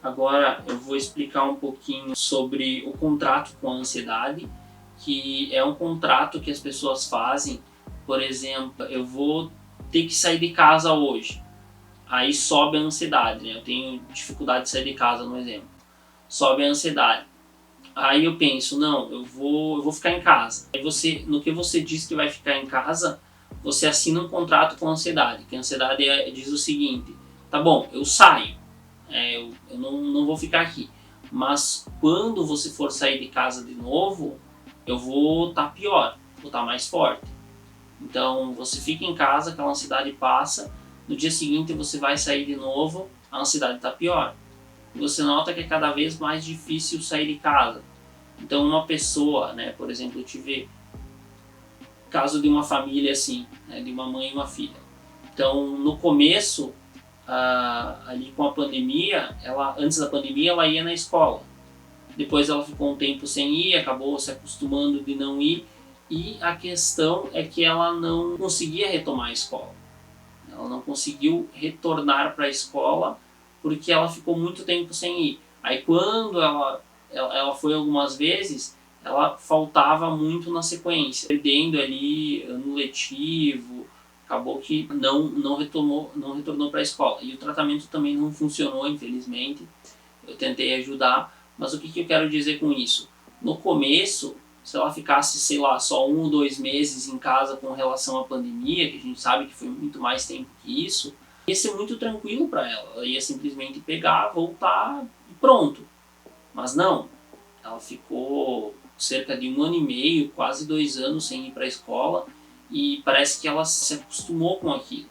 Agora eu vou explicar um pouquinho sobre o contrato com a ansiedade, que é um contrato que as pessoas fazem. Por exemplo, eu vou ter que sair de casa hoje, aí sobe a ansiedade, né? Eu tenho dificuldade de sair de casa, no exemplo. Sobe a ansiedade. Aí eu penso, não, eu vou ficar em casa. Aí no que você diz que vai ficar em casa, você assina um contrato com a ansiedade. Que a ansiedade diz o seguinte: tá bom, eu saio, eu não vou ficar aqui. Mas quando você for sair de casa de novo, eu vou estar pior, vou estar mais forte. Então você fica em casa, aquela ansiedade passa, no dia seguinte você vai sair de novo, a ansiedade está pior. Você nota que é cada vez mais difícil sair de casa. Então uma pessoa, né, por exemplo, eu tive caso de uma família assim, né, de uma mãe e uma filha. Então no começo, ali com a pandemia, antes da pandemia ela ia na escola. Depois ela ficou um tempo sem ir, acabou se acostumando de não ir. E a questão é que ela não conseguia retomar a escola. Ela não conseguiu retornar para a escola porque ela ficou muito tempo sem ir. Aí quando ela foi algumas vezes, ela faltava muito na sequência, perdendo ali ano letivo, acabou que não retornou para a escola. E o tratamento também não funcionou, infelizmente. Eu tentei ajudar, mas o que eu quero dizer com isso? No começo, se ela ficasse, sei lá, só 1 ou 2 meses em casa com relação à pandemia, que a gente sabe que foi muito mais tempo que isso, ia ser muito tranquilo para ela. Ela ia simplesmente pegar, voltar e pronto. Mas não, ela ficou cerca de 1 ano e meio, quase 2 anos sem ir para a escola, e parece que ela se acostumou com aquilo.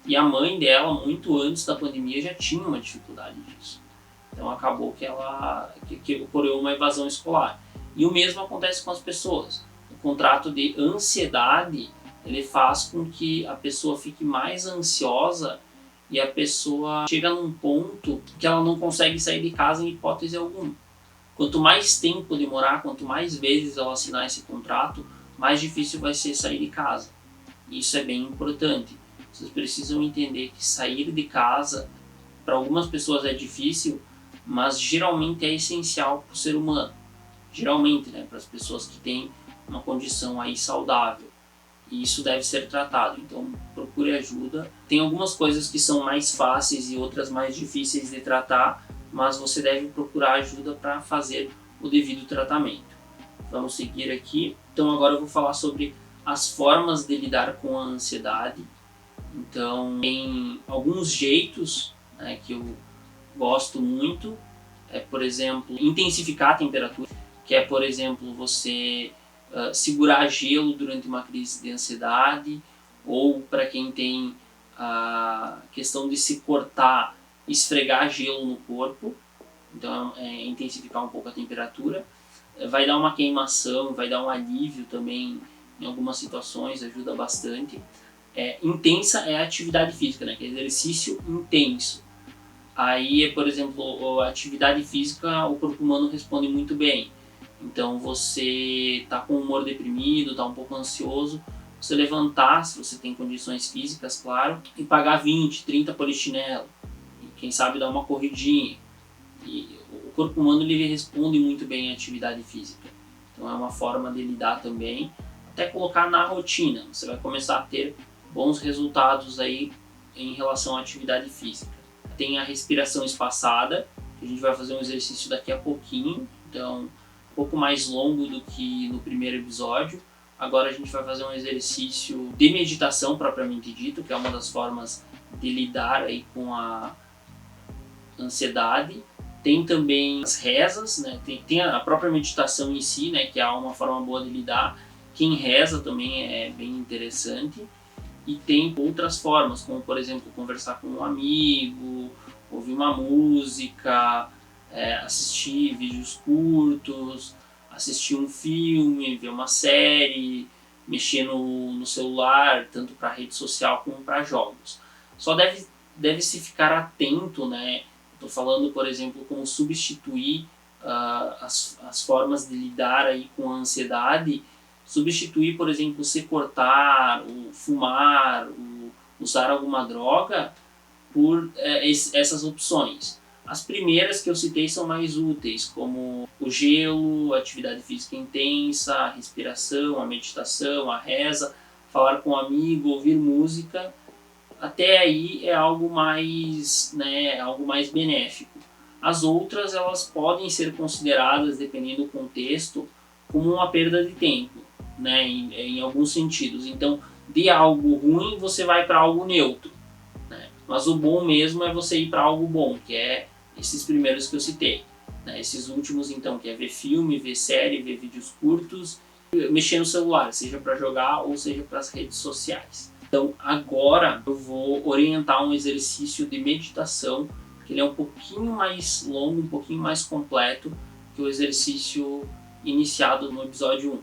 E a mãe dela, muito antes da pandemia, já tinha uma dificuldade disso. Então acabou que ocorreu uma evasão escolar. E o mesmo acontece com as pessoas. O contrato de ansiedade, ele faz com que a pessoa fique mais ansiosa e a pessoa chega num ponto que ela não consegue sair de casa em hipótese alguma. Quanto mais tempo demorar, quanto mais vezes ela assinar esse contrato, mais difícil vai ser sair de casa. Isso é bem importante. Vocês precisam entender que sair de casa, para algumas pessoas é difícil, mas geralmente é essencial para o ser humano. Geralmente, né, para as pessoas que têm uma condição aí saudável. E isso deve ser tratado, então procure ajuda. Tem algumas coisas que são mais fáceis e outras mais difíceis de tratar, mas você deve procurar ajuda para fazer o devido tratamento. Vamos seguir aqui. Então agora eu vou falar sobre as formas de lidar com a ansiedade. Então tem alguns jeitos, né, que eu gosto muito. Por exemplo, intensificar a temperatura, que é, por exemplo, você segurar gelo durante uma crise de ansiedade, ou para quem tem a questão de se cortar, esfregar gelo no corpo. Então é intensificar um pouco a temperatura. Vai dar uma queimação, vai dar um alívio também em algumas situações, ajuda bastante. Intensa é a atividade física, né? Que é exercício intenso. Aí, por exemplo, a atividade física, o corpo humano responde muito bem. Então você está com o humor deprimido, está um pouco ansioso, você levantar, se você tem condições físicas, claro, e pagar 20, 30 polichinelo. E quem sabe dar uma corridinha. E o corpo humano ele responde muito bem à atividade física. Então é uma forma de lidar também. Até colocar na rotina, você vai começar a ter bons resultados aí em relação à atividade física. Tem a respiração espaçada, que a gente vai fazer um exercício daqui a pouquinho, então um pouco mais longo do que no primeiro episódio. Agora a gente vai fazer um exercício de meditação propriamente dito, que é uma das formas de lidar aí com a ansiedade. Tem também as rezas, né? Tem a própria meditação em si, né? Que é uma forma boa de lidar. Quem reza também é bem interessante. E tem outras formas, como por exemplo conversar com um amigo, ouvir uma música, assistir vídeos curtos, assistir um filme, ver uma série, mexer no celular, tanto para rede social como para jogos. Só deve-se ficar atento, né? Estou falando, por exemplo, como substituir as formas de lidar aí com a ansiedade. Substituir, por exemplo, se cortar, o fumar, o usar alguma droga por essas opções. As primeiras que eu citei são mais úteis, como o gelo, a atividade física intensa, a respiração, a meditação, a reza, falar com um amigo, ouvir música. Até aí é algo mais, né, algo mais benéfico. As outras, elas podem ser consideradas, dependendo do contexto, como uma perda de tempo, né, em alguns sentidos. Então, de algo ruim você vai para algo neutro, né? Mas o bom mesmo é você ir para algo bom, que é esses primeiros que eu citei, né? Esses últimos, então, que é ver filme, ver série, ver vídeos curtos, mexer no celular, seja para jogar ou seja para as redes sociais. Então agora eu vou orientar um exercício de meditação, que ele é um pouquinho mais longo, um pouquinho mais completo que o exercício iniciado no episódio 1.